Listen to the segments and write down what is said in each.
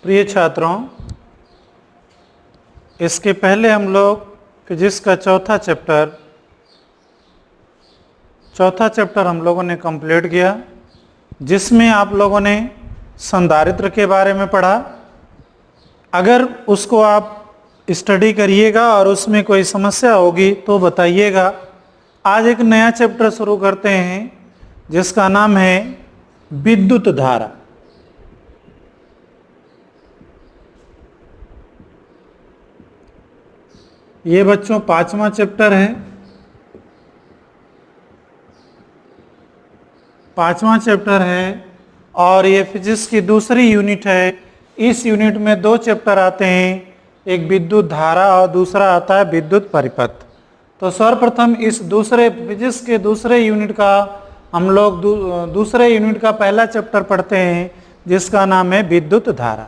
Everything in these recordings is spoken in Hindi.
प्रिय छात्रों, इसके पहले हम लोग फिजिक्स का चौथा चैप्टर हम लोगों ने कंप्लीट किया, जिसमें आप लोगों ने संधारित्र के बारे में पढ़ा। अगर उसको आप स्टडी करिएगा और उसमें कोई समस्या होगी तो बताइएगा। आज एक नया चैप्टर शुरू करते हैं जिसका नाम है विद्युत धारा। ये बच्चों 5वां चैप्टर है। 5वां चैप्टर है और ये फिजिक्स की दूसरी यूनिट है। इस यूनिट में 2 चैप्टर आते हैं, एक विद्युत धारा और दूसरा आता है विद्युत परिपथ। तो सर्वप्रथम इस फिजिक्स के दूसरे यूनिट का हम लोग दूसरे यूनिट का पहला चैप्टर पढ़ते हैं जिसका नाम है विद्युत धारा।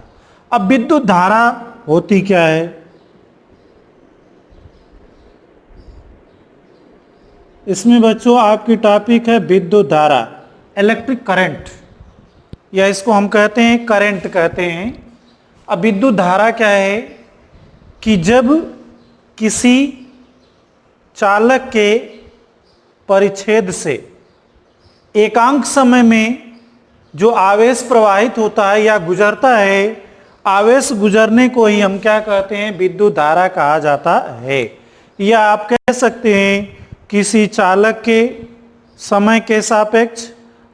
अब विद्युत धारा होती क्या है? इसमें बच्चों आपकी टॉपिक है विद्युत धारा, इलेक्ट्रिक करंट, या इसको हम कहते हैं करंट कहते हैं। अब विद्युत धारा क्या है कि जब किसी चालक के परिच्छेद से एकांक समय में जो आवेश प्रवाहित होता है या गुजरता है, आवेश गुजरने को ही हम क्या कहते हैं? विद्युत धारा कहा जाता है। या आप कह सकते हैं किसी चालक के समय के सापेक्ष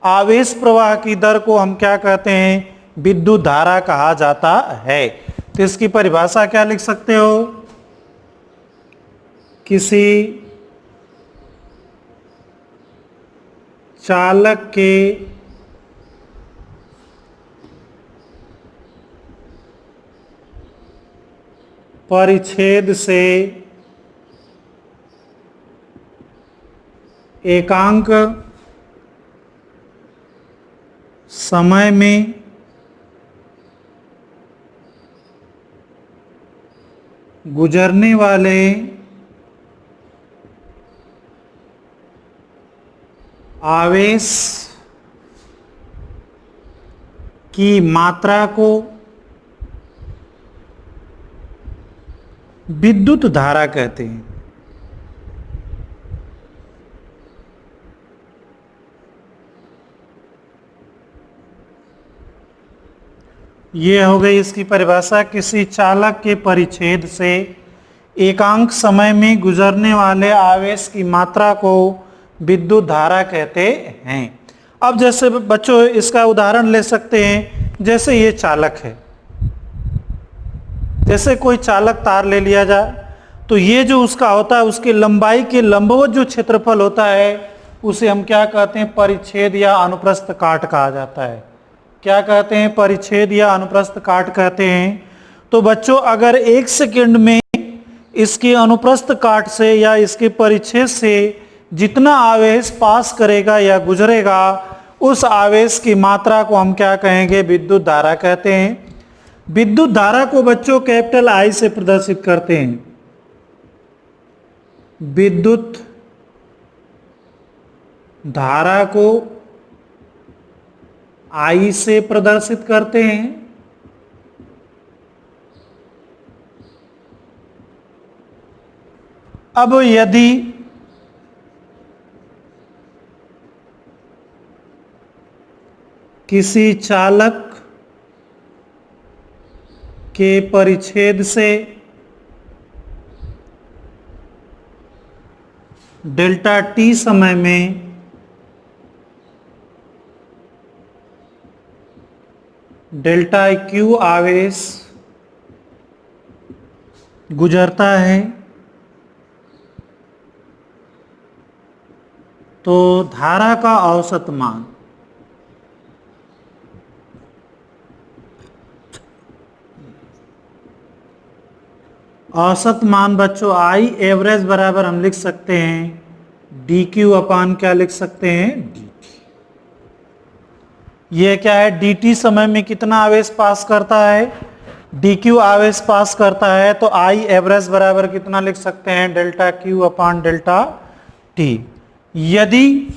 आवेश प्रवाह की दर को हम क्या कहते हैं? विद्युत धारा कहा जाता है। तो इसकी परिभाषा क्या लिख सकते हो? किसी चालक के परिच्छेद से एकांक समय में गुजरने वाले आवेश की मात्रा को विद्युत धारा कहते हैं। ये हो गई इसकी परिभाषा। किसी चालक के परिच्छेद से एकांक समय में गुजरने वाले आवेश की मात्रा को विद्युत धारा कहते हैं। अब जैसे बच्चों इसका उदाहरण ले सकते हैं, जैसे ये चालक है, जैसे कोई चालक तार ले लिया जाए तो ये जो उसका होता है, उसकी लंबाई के लंबवत जो क्षेत्रफल होता है उसे हम क्या कहते हैं? परिच्छेद या अनुप्रस्थ काट कहा जाता है। क्या कहते हैं? परिच्छेद या अनुप्रस्थ काट कहते हैं। तो बच्चों अगर 1 सेकंड में इसके अनुप्रस्थ काट से या इसके परिच्छेद से जितना आवेश पास करेगा या गुजरेगा, उस आवेश की मात्रा को हम क्या कहेंगे? विद्युत धारा कहते हैं। विद्युत धारा को बच्चों कैपिटल I से प्रदर्शित करते हैं। विद्युत धारा को I से प्रदर्शित करते हैं। अब यदि किसी चालक के परिच्छेद से डेल्टा T समय में डेल्टा Q आवेश गुजरता है तो धारा का औसत मान बच्चों I एवरेज बराबर हम लिख सकते हैं dQ अपान क्या लिख सकते हैं? dt। ये क्या है? dt समय में कितना आवेश पास करता है? dQ आवेश पास करता है, तो I एवरेज बराबर कितना लिख सकते हैं? डेल्टा Q अपान डेल्टा T। यदि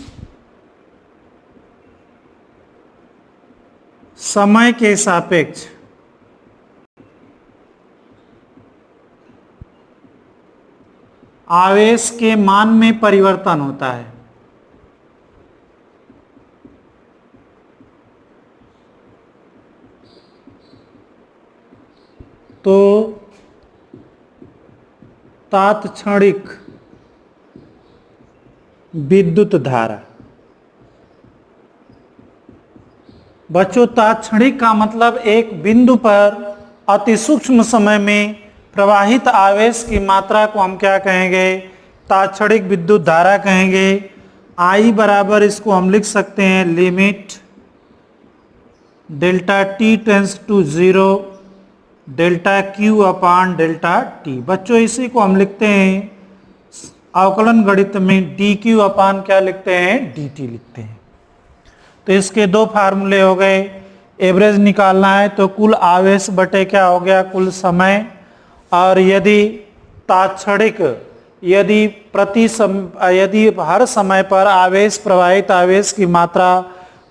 समय के सापेक्ष आवेश के मान में परिवर्तन होता है। तो तात्क्षणिक विद्युत धारा। बच्चों, तात्क्षणिक का मतलब एक बिंदु पर अति सूक्ष्म समय में प्रवाहित आवेश की मात्रा को हम क्या कहेंगे? तात्क्षणिक विद्युत धारा कहेंगे। I बराबर इसको हम लिख सकते हैं limit delta T tends to 0 delta Q upon delta T. बच्चों, इसी को हम लिखते हैं अवकलन गणित में डी क्यू अपान क्या लिखते हैं? डी टी लिखते हैं। तो इसके दो फार्मूले हो गए। एवरेज निकालना है तो कुल आवेश बटे क्या हो गया? कुल समय। और यदि तात्क्षणिक, यदि हर समय पर आवेश, प्रवाहित आवेश की मात्रा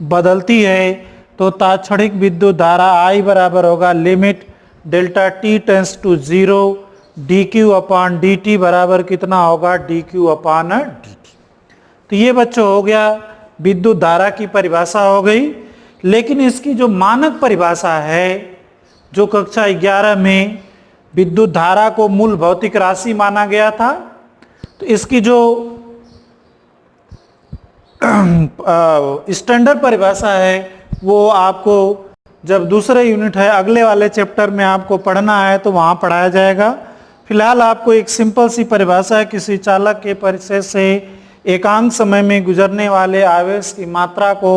बदलती है तो तात्क्षणिक विद्युत धारा I बराबर होगा limit delta T tends to 0 D Q upon D T बराबर कितना होगा? D Q upon D T. तो ये बच्चों हो गया विद्युत धारा की परिभाषा हो गई। लेकिन इसकी जो मानक परिभाषा है, जो कक्षा 11 में विद्युत धारा को मूल भौतिक राशि माना गया था, तो इसकी जो स्टैंडर्ड परिभाषा है वो आपको जब दूसरे यूनिट है अगले वाले चैप्टर में आपको पढ़ना है तो वहाँ पढ़ाया जाएगा। फिलहाल आपको एक सिंपल सी परिभाषा है, किसी चालक के परिचय से एकांक समय में गुजरने वाले आवेश की मात्रा को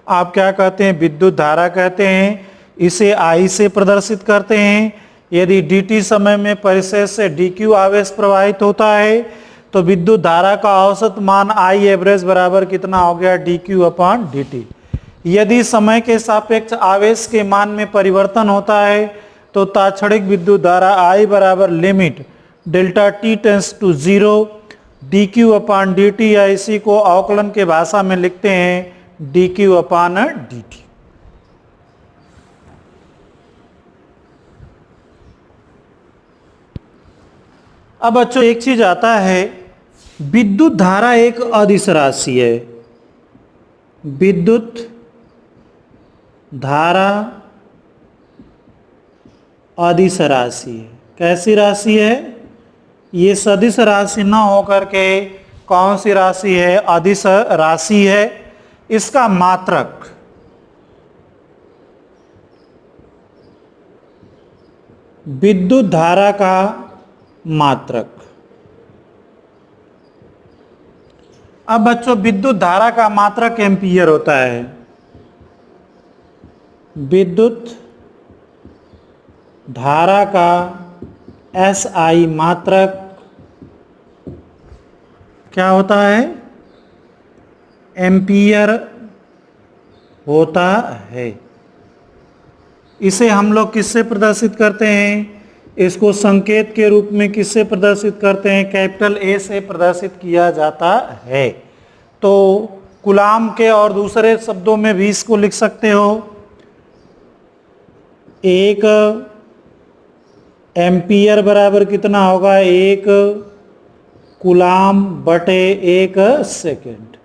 आप क्या कहते हैं? विद्युत धारा कहते हैं। इसे I से प्रदर्शित करते हैं। यदि dt समय में परिचय से dq आवेश प्रवाहित होता है तो विद्युत धारा का औसत मान I एवरेज बराबर कितना हो गया? dq अपान dt। यदि समय के सापेक्ष आवेश के मान में परिवर्तन होता है तो तात्क्षणिक विद्युत धारा I बराबर limit delta T tends to 0 D Q upon D T, या इसी को अवकलन के भाषा में लिखते हैं D Q upon D T. अब बच्चों एक चीज आता है, विद्युत धारा एक अदिश राशि है। विद्युत धारा अदिश राशि है। कैसी राशि है? ये सदिश राशि न होकर के कौन सी राशि है? अदिश राशि है। इसका मात्रक विद्युत धारा का मात्रक। अब बच्चों विद्युत धारा का मात्रक एम्पीयर होता है। विद्युत धारा का SI मात्रक क्या होता है? एम्पीयर होता है। इसे हम लोग किससे प्रदर्शित करते हैं? इसको संकेत के रूप में किससे प्रदर्शित करते हैं? कैपिटल A से प्रदर्शित किया जाता है। तो कूलाम के और दूसरे शब्दों में भी इसको लिख सकते हो। एक एम्पीयर बराबर कितना होगा? एक कूलाम बटे एक सेकेंड।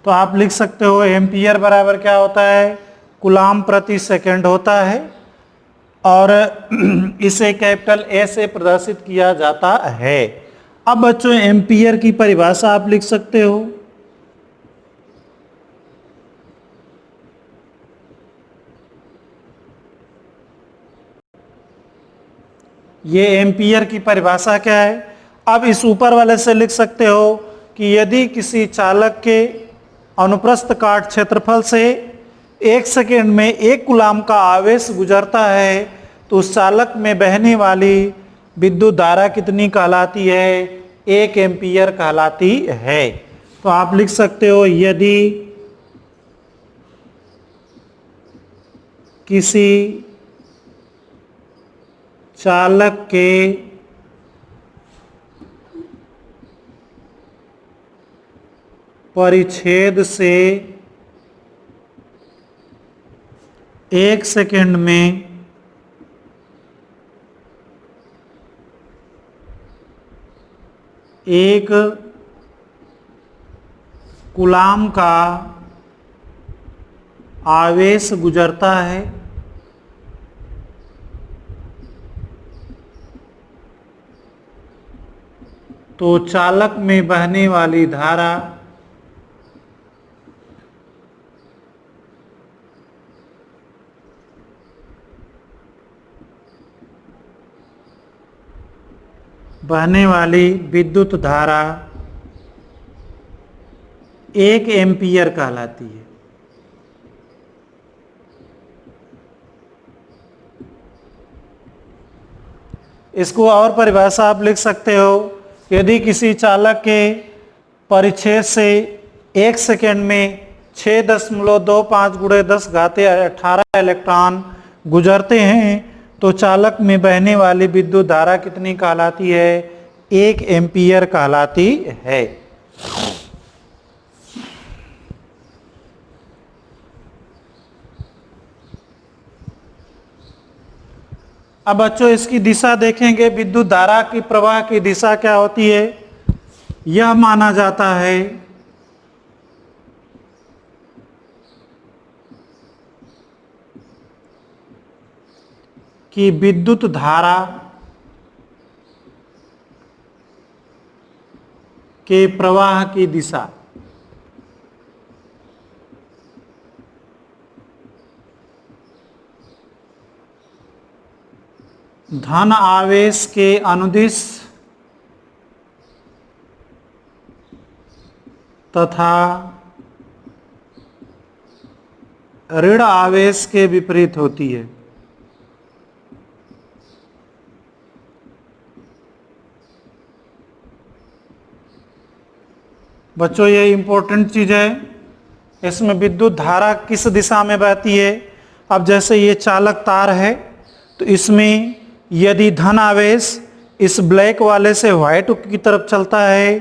तो आप लिख सकते हो एम्पीयर बराबर क्या होता है? कूलाम प्रति सेकेंड होता है। और इसे कैपिटल A से प्रदर्शित किया जाता है। अब बच्चों एम्पीयर की परिभाषा आप लिख सकते हो। ये एम्पीयर की परिभाषा क्या है? अब इस ऊपर वाले से लिख सकते हो कि यदि किसी चालक के अनुप्रस्थ काट क्षेत्रफल से 1 सेकेंड में 1 कूलाम का आवेश गुजरता है तो उस चालक में बहने वाली विद्युत धारा कितनी कहलाती है? 1 एम्पीयर कहलाती है। तो आप लिख सकते हो यदि किसी चालक के परिच्छेद से 1 सेकेंड में एक कूलाम का आवेश गुजरता है तो चालक में बहने वाली धारा विद्युत धारा 1 एम्पीयर कहलाती है। इसको और परिभाषा आप लिख सकते हो, यदि किसी चालक के परिच्छेद से 1 सेकेंड में 6.25 गुणे 10 घाते 18 इलेक्ट्रॉन गुजरते हैं तो चालक में बहने वाली विद्युत धारा कितनी कहलाती है? 1 एम्पीयर कहलाती है। अब बच्चों इसकी दिशा देखेंगे, विद्युत धारा की प्रवाह की दिशा क्या होती है? यह माना जाता है कि विद्युत धारा के प्रवाह की दिशा धन आवेश के अनुदिश तथा ऋण आवेश के विपरीत होती है। बच्चों ये इंपॉर्टेंट चीज है, इसमें विद्युत धारा किस दिशा में बहती है। अब जैसे ये चालक तार है तो इसमें यदि धन आवेश इस ब्लैक वाले से व्हाइट की तरफ चलता है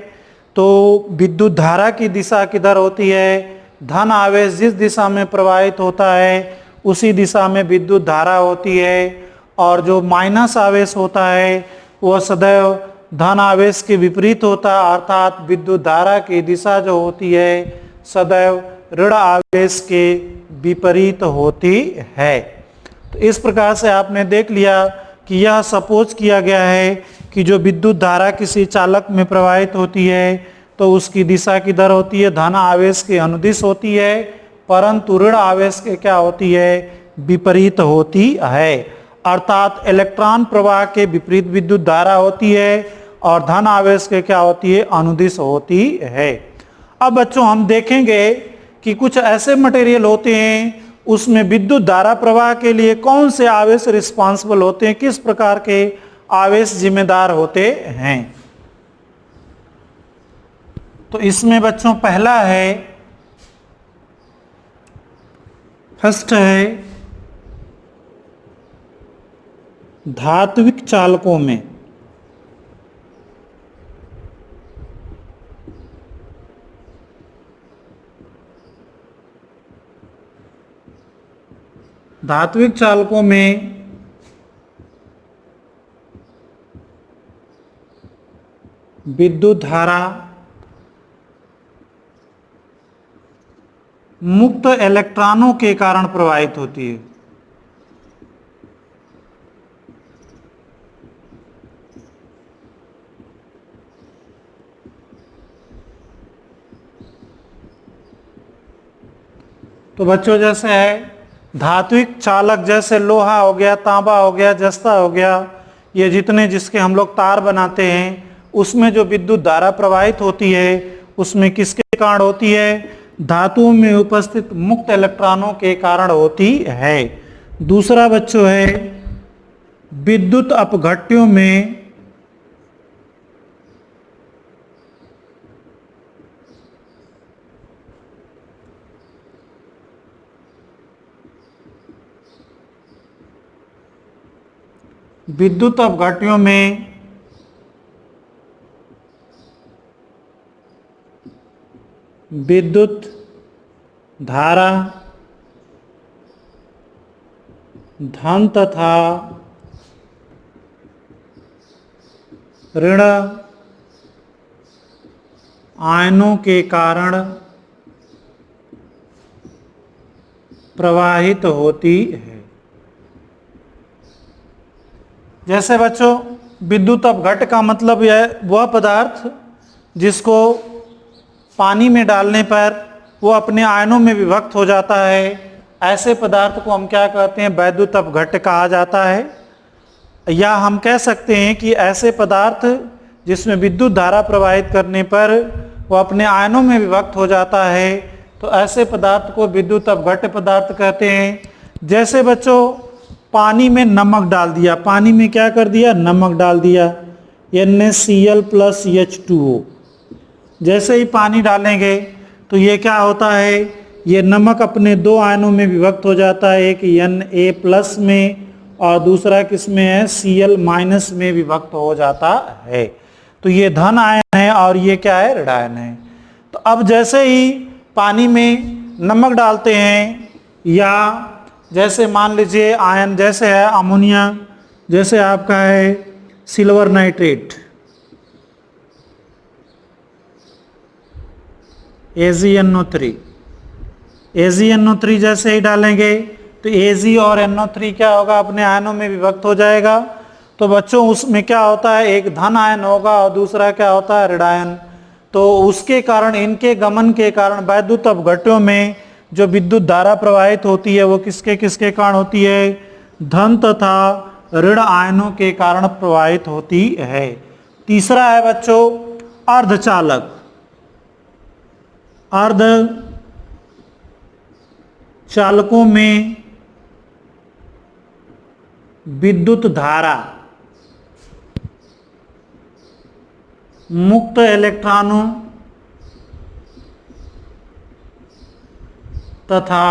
तो विद्युत धारा की दिशा किधर होती है? धन आवेश जिस दिशा में प्रवाहित होता है उसी दिशा में विद्युत धारा होती है, और जो माइनस आवेश होता है वह सदैव धन आवेश के विपरीत होता है, अर्थात विद्युत धारा की दिशा जो होती है सदैव ऋण आवेश के विपरीत होती है। तो इस प्रकार से आपने देख लिया कि यह सपोज किया गया है कि जो विद्युत धारा किसी चालक में प्रवाहित होती है तो उसकी दिशा किधर होती है? धन आवेश के अनुदिश होती है, परंतु ऋण आवेश के क्या होती है? विपरीत होती है। अर्थात इलेक्ट्रॉन प्रवाह के विपरीत विद्युत धारा होती है और धन आवेश के क्या होती है? अनुदिश होती है। अब बच्चों हम देखेंगे कि कुछ ऐसे मटेरियल होते हैं उसमें विद्युत धारा प्रवाह के लिए कौन से आवेश रिस्पांसिबल होते हैं, किस प्रकार के आवेश जिम्मेदार होते हैं। तो इसमें बच्चों पहला है, फर्स्ट है धात्विक चालकों में विद्युत धारा मुक्त इलेक्ट्रॉनों के कारण प्रवाहित होती है। तो बच्चों जैसे है धात्विक चालक, जैसे लोहा हो गया, तांबा हो गया, जस्ता हो गया, ये जितने जिसके हम लोग तार बनाते हैं उसमें जो विद्युत धारा प्रवाहित होती है उसमें किसके कारण होती है? धातुओं में उपस्थित मुक्त इलेक्ट्रॉनों के कारण होती है। दूसरा बच्चों है विद्युत अपघट्यों में विद्युत धारा धन तथा ऋण आयनों के कारण प्रवाहित होती है। जैसे बच्चों विद्युत अपघट्ट का मतलब यह वह पदार्थ जिसको पानी में डालने पर वो अपने आयनों में विभक्त हो जाता है, ऐसे पदार्थ को हम क्या कहते हैं, वैद्युत अपघट्ट कहा जाता है। या हम कह सकते हैं कि ऐसे पदार्थ जिसमें विद्युत धारा प्रवाहित करने पर वो अपने आयनों में विभक्त हो जाता है, तो ऐसे पदार्थ को विद्युत अपघट्ट पदार्थ कहते हैं। जैसे बच्चों पानी में नमक डाल दिया, पानी में क्या कर दिया, नमक डाल दिया, NaCl+H2O। जैसे ही पानी डालेंगे तो ये क्या होता है, ये नमक अपने दो आयनों में विभक्त हो जाता है, एक Na+ में और दूसरा किस में है, Cl- में विभक्त हो जाता है। तो ये धन आयन है और ये क्या है, ऋण आयन है। तो अब जैसे ही पानी में नमक डालते हैं, या जैसे मान लीजिए आयन जैसे है अमोनिया, जैसे आपका है सिल्वर नाइट्रेट AgNO3, AgNO3 जैसे ही डालेंगे तो Ag और NO3 क्या होगा, अपने आयनों में विभक्त हो जाएगा। तो बच्चों उसमें क्या होता है, एक धन आयन होगा और दूसरा क्या होता है, ऋण आयन। तो उसके कारण, इनके गमन के कारण वैद्युत अपघट्टों में जो विद्युत धारा प्रवाहित होती है वो किसके किसके कारण होती है, धन तथा ऋण आयनों के कारण प्रवाहित होती है। तीसरा है बच्चों अर्धचालक। अर्धचालकों में विद्युत धारा मुक्त इलेक्ट्रॉनों तथा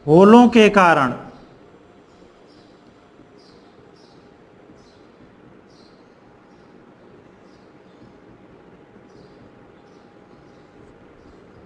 होलों के कारण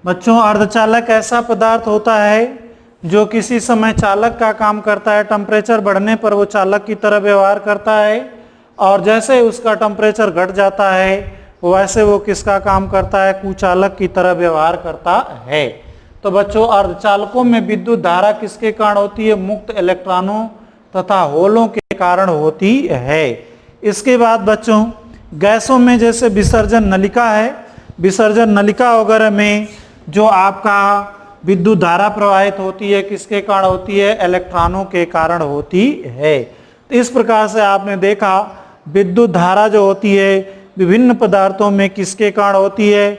बच्चों अर्धचालक ऐसा पदार्थ होता है जो किसी समय चालक का काम करता है, टेम्परेचर बढ़ने पर वो चालक की तरह व्यवहार करता है, और जैसे उसका टेम्परेचर घट जाता है वैसे वो किसका काम करता है, कुचालक की तरह व्यवहार करता है। तो बच्चों अर्धचालकों में विद्युत धारा किसके कारण होती है, मुक्त इलेक्ट्रॉनों तथा होलों के कारण होती है। इसके बाद बच्चों गैसों में जैसे विसर्जन नलिका है, विसर्जन नलिका वगैरह में जो आपका विद्युत धारा प्रवाहित होती है किसके कारण होती है, इलेक्ट्रॉनों के कारण होती है। तो इस प्रकार से आपने देखा विद्युत धारा जो होती है विभिन्न पदार्थों में किसके कारण होती है,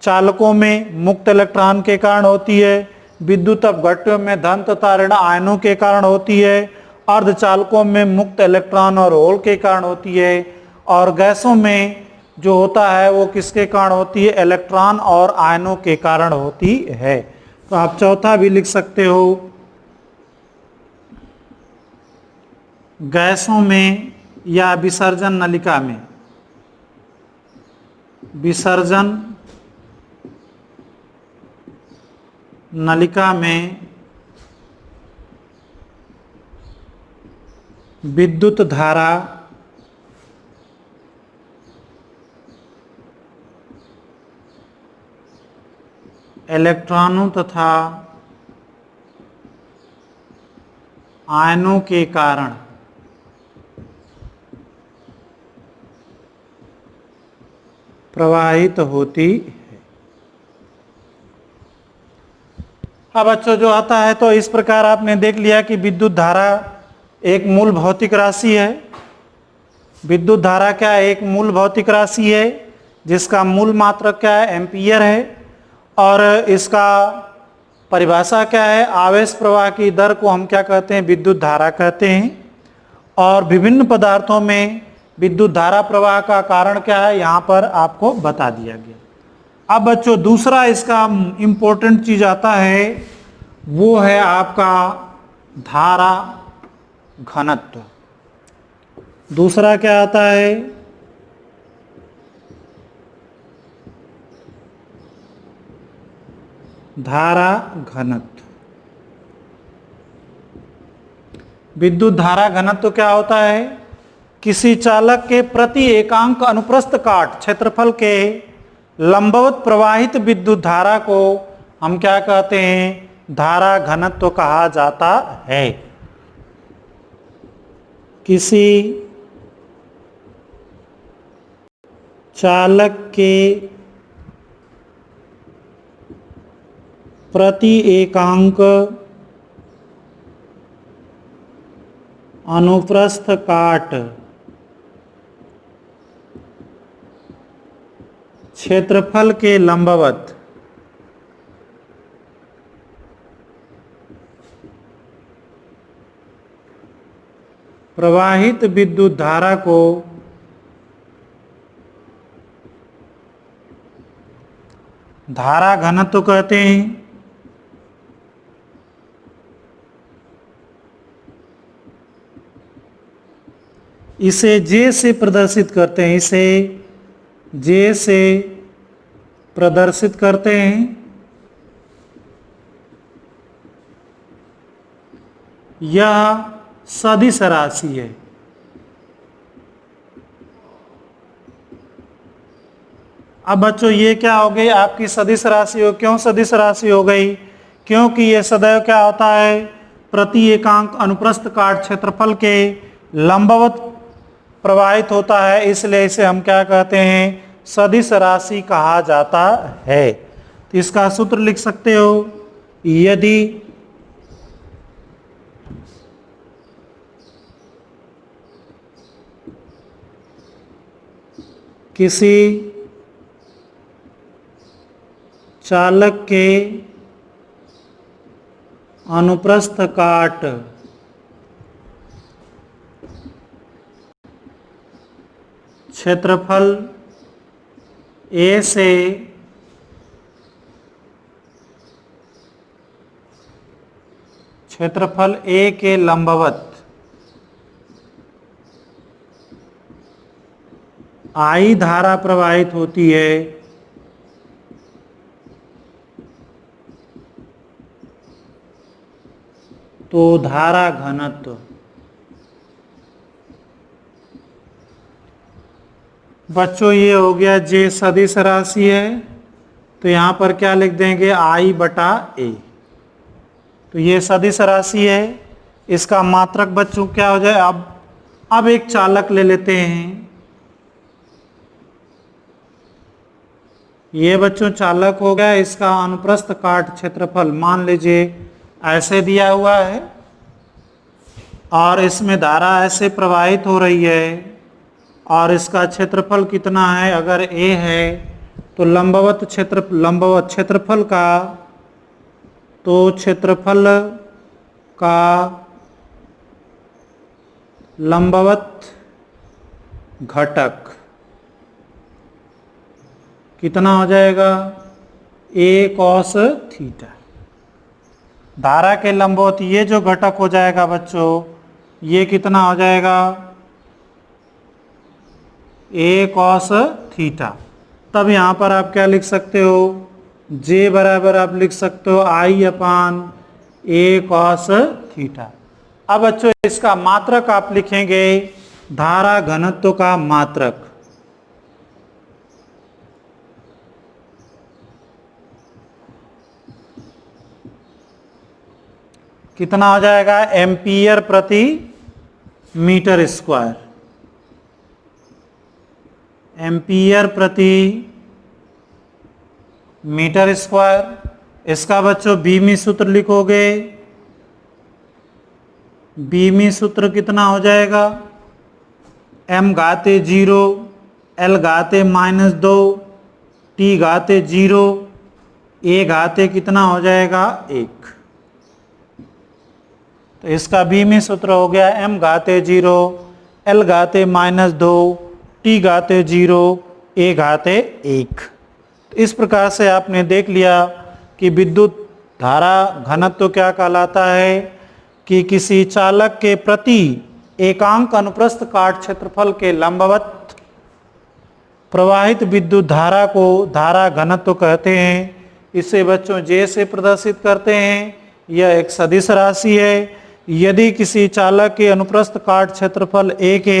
चालकों में मुक्त इलेक्ट्रॉन के कारण होती है, विद्युत अपघट्टों में धन तथा ऋण आयनों के कारण होती है, अर्धचालकों में मुक्त इलेक्ट्रॉन और होल के कारण होती है, और गैसों में जो होता है वो किसके कारण होती है, इलेक्ट्रॉन और आयनों के कारण होती है। तो आप चौथा भी लिख सकते हो, गैसों में या विसर्जन नलिका में, विसर्जन नलिका में विद्युत धारा इलेक्ट्रॉनों तथा आयनों के कारण प्रवाहित होती है। अब बच्चों जो आता है, तो इस प्रकार आपने देख लिया कि विद्युत धारा एक मूल भौतिक राशि है। विद्युत धारा क्या है, एक मूल भौतिक राशि है जिसका मूल मात्रक क्या है, एम्पियर है, और इसका परिभाषा क्या है, आवेश प्रवाह की दर को हम क्या कहते हैं, विद्युत धारा कहते हैं। और विभिन्न पदार्थों में विद्युत धारा प्रवाह का कारण क्या है, यहाँ पर आपको बता दिया गया। अब बच्चों दूसरा इसका इम्पोर्टेंट चीज आता है, वो है आपका धारा घनत्व। दूसरा क्या आता है, धारा घनत्व। विद्युत धारा घनत्व क्या होता है किसी चालक के प्रति एकांक अनुप्रस्थ काट क्षेत्रफल के लंबवत प्रवाहित विद्युत धारा को हम क्या कहते हैं, धारा घनत्व कहा जाता है। किसी चालक के प्रति एकांक अनुप्रस्थ काट क्षेत्रफल के लंबवत प्रवाहित विद्युत धारा को धारा घनत्व कहते हैं। इसे जे से प्रदर्शित करते हैं, इसे जे से प्रदर्शित करते हैं। यह सदिश राशि है। अब बच्चों ये क्या हो गई, आपकी सदिश राशि हो। क्यों सदिश राशि हो गई, क्योंकि ये सदैव क्या होता है, प्रति एकांक अनुप्रस्थ काट क्षेत्रफल के लंबवत प्रवाहित होता है, इसलिए इसे हम क्या कहते हैं, सदिश राशि कहा जाता है। तो इसका सूत्र लिख सकते हो, यदि किसी चालक के अनुप्रस्थ काट क्षेत्रफल ए से क्षेत्रफल ए के लंबवत आई धारा प्रवाहित होती है, तो धारा घनत्व। बच्चों ये हो गया जे सदिश राशि है, तो यहां पर क्या लिख देंगे, आई बटा ए। तो ये सदिश राशि है, इसका मात्रक बच्चों क्या हो जाए। अब एक चालक ले लेते हैं। ये बच्चों चालक हो गया, इसका अनुप्रस्थ काट क्षेत्रफल मान लीजिए ऐसे दिया हुआ है और इसमें धारा ऐसे प्रवाहित हो रही है और इसका क्षेत्रफल कितना है, अगर ए है तो लंबवत क्षेत्रफल का, तो क्षेत्रफल का लंबवत घटक कितना हो जाएगा, ए कॉस थीटा। धारा के लंबवत ये जो घटक हो जाएगा बच्चों, ये कितना हो जाएगा, ए कॉस थीटा। तब यहाँ पर आप क्या लिख सकते हो, जे बराबर आप लिख सकते हो आई अपान ए कॉस थीटा। अब बच्चों इसका मात्रक आप लिखेंगे, धारा घनत्व का मात्रक। कितना हो जाएगा, एम्पियर प्रति मीटर स्क्वायर। एम्पियर प्रति मीटर स्क्वायर। इसका बच्चों बीमी सूत्र लिखोगे, बीमी सूत्र कितना हो जाएगा, m घाते 0, l घाते -2, t घाते 0, a घाते कितना हो जाएगा 1। तो इसका बीमी सूत्र हो गया m घाते 0, l घाते -2, t घाते 0, a घाते 1। तो इस प्रकार से आपने देख लिया कि विद्युत धारा घनत्व क्या कहलाता है, कि किसी चालक के प्रति एकांक अनुप्रस्थ काट क्षेत्रफल के लंबवत प्रवाहित विद्युत धारा को धारा घनत्व कहते हैं। इसे बच्चों जे से प्रदर्शित करते हैं। यह एक सदिश राशि है। यदि किसी चालक के अनुप्रस्थ काट क्षेत्रफल ए के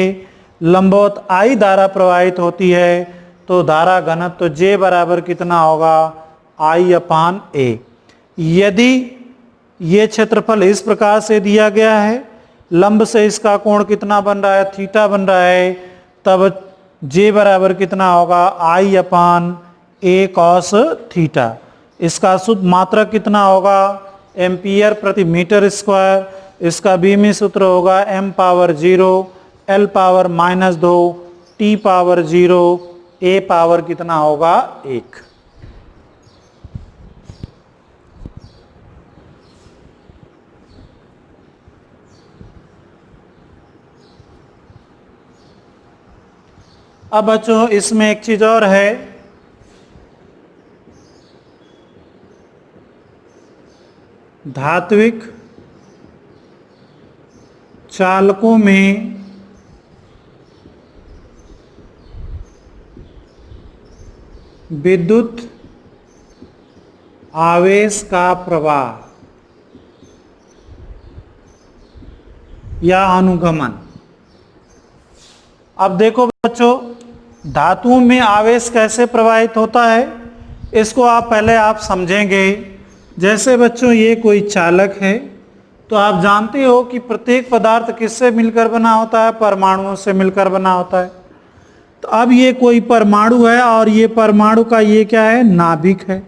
लंबवत I धारा प्रवाहित होती है तो धारा घनत्व तो J बराबर कितना होगा, I/A। यदि ये क्षेत्रफल इस प्रकार से दिया गया है, लंब से इसका कोण कितना बन रहा है, थीटा बन रहा है, तब J बराबर कितना होगा, I/A cos थीटा। इसका शुद्ध मात्रक कितना होगा, एम्पियर प्रति मीटर स्क्वायर। इसका बीमी सूत्र होगा m⁻0 L⁻−2 T⁻0 A power कितना होगा, 1। अब बच्चों इसमें एक चीज और है, धात्विक चालकों में विद्युत आवेश का प्रवाह या अनुगमन। अब देखो बच्चों, धातुओं में आवेश कैसे प्रवाहित होता है, इसको आप पहले समझेंगे। जैसे बच्चों ये कोई चालक है, तो आप जानते हो कि प्रत्येक पदार्थ किससे मिलकर बना होता है, परमाणुओं से मिलकर बना होता है। तो अब ये कोई परमाणु है और ये परमाणु का ये क्या है, नाभिक है,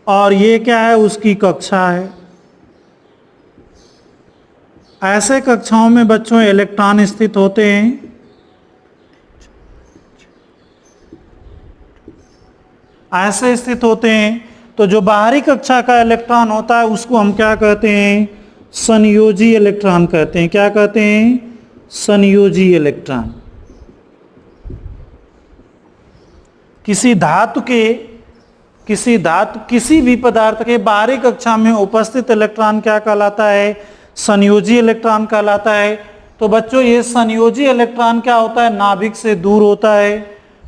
और ये क्या है, उसकी कक्षा है। ऐसे कक्षाओं में बच्चों इलेक्ट्रॉन स्थित होते हैं। ऐसे स्थित होते हैं, तो जो बाहरी कक्षा का इलेक्ट्रॉन होता है उसको हम क्या कहते हैं, संयोजी इलेक्ट्रॉन कहते हैं। क्या कहते हैं, संयोजी इलेक्ट्रॉन। किसी भी पदार्थ के बाहरी कक्षा में उपस्थित इलेक्ट्रॉन क्या कहलाता है, संयोजी इलेक्ट्रॉन कहलाता है। तो बच्चों ये संयोजी इलेक्ट्रॉन क्या होता है, नाभिक से दूर होता है।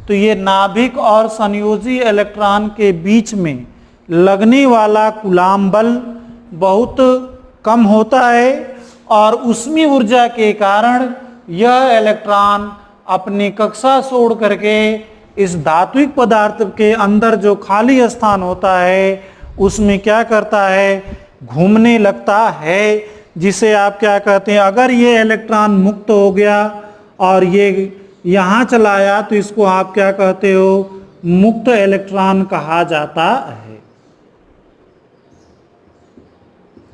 तो ये नाभिक और संयोजी इलेक्ट्रॉन के बीच में लगने वाला कूलाम बल बहुत कम होता है, और उसमें ऊर्जा के कारण यह इलेक्ट्रॉन अपनी कक्षा छोड़ करके इस धात्विक पदार्थ के अंदर जो खाली स्थान होता है उसमें क्या करता है, घूमने लगता है, जिसे आप क्या कहते हैं, अगर ये इलेक्ट्रॉन मुक्त हो गया और ये यहाँ चला आया तो इसको आप क्या कहते हो, मुक्त इलेक्ट्रॉन कहा जाता है।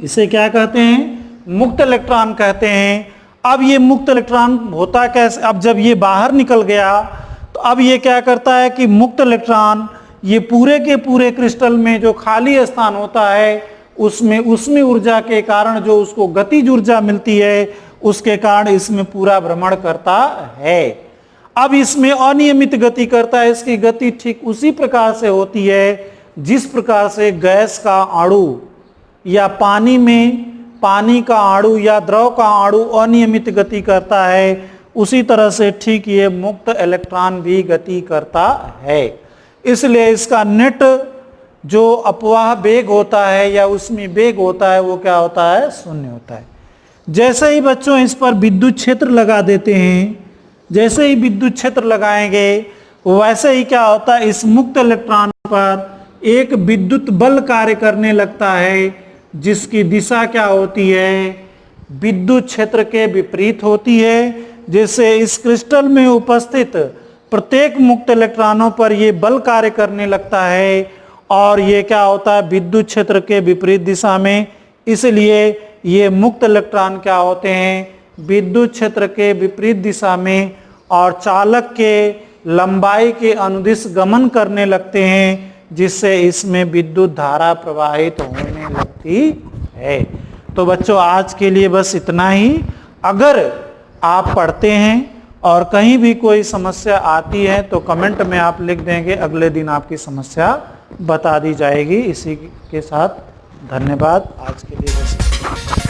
इसे क्या कहते हैं, मुक्त इलेक्ट्रॉन कहते हैं। अब ये मुक्त इलेक्ट्रॉन होता कैसे, अब जब ये बाहर निकल गया तो अब ये क्या करता है कि मुक्त इलेक्ट्रॉन ये पूरे के पूरे क्रिस्टल में जो खाली स्थान होता है उसमें ऊर्जा के कारण जो उसको गतिज ऊर्जा मिलती है उसके कारण इसमें पूरा भ्रमण करता है। अब इसमें अनियमित गति करता है। इसकी गति ठीक उसी प्रकार से होती है जिस प्रकार से गैस का अणु या पानी का अणु या द्रव का अणु अनियमित गति करता है, उसी तरह से ठीक ये मुक्त इलेक्ट्रॉन भी गति करता है। इसलिए इसका नेट जो अपवाह वेग होता है या उसमें वेग होता है वो क्या होता है, शून्य होता है। जैसे ही बच्चों इस पर विद्युत क्षेत्र लगा देते हैं, जैसे ही विद्युत क्षेत्र लगाएंगे वैसे ही क्या होता है, इस मुक्त इलेक्ट्रॉन पर एक विद्युत बल कार्य करने लगता है जिसकी दिशा क्या होती है, विद्युत क्षेत्र के विपरीत होती है। जैसे इस क्रिस्टल में उपस्थित प्रत्येक मुक्त इलेक्ट्रॉनों पर ये बल कार्य करने लगता है और ये क्या होता है, विद्युत क्षेत्र के विपरीत दिशा में। इसलिए ये मुक्त इलेक्ट्रॉन क्या होते हैं, विद्युत क्षेत्र के विपरीत दिशा में और चालक के लंबाई के अनुदिश गमन करने लगते हैं, जिससे इसमें विद्युत धारा प्रवाहित होने लगती है। तो बच्चों आज के लिए बस इतना ही। अगर आप पढ़ते हैं और कहीं भी कोई समस्या आती है तो कमेंट में आप लिख देंगे, अगले दिन आपकी समस्या बता दी जाएगी। इसी के साथ धन्यवाद, आज के लिए बस।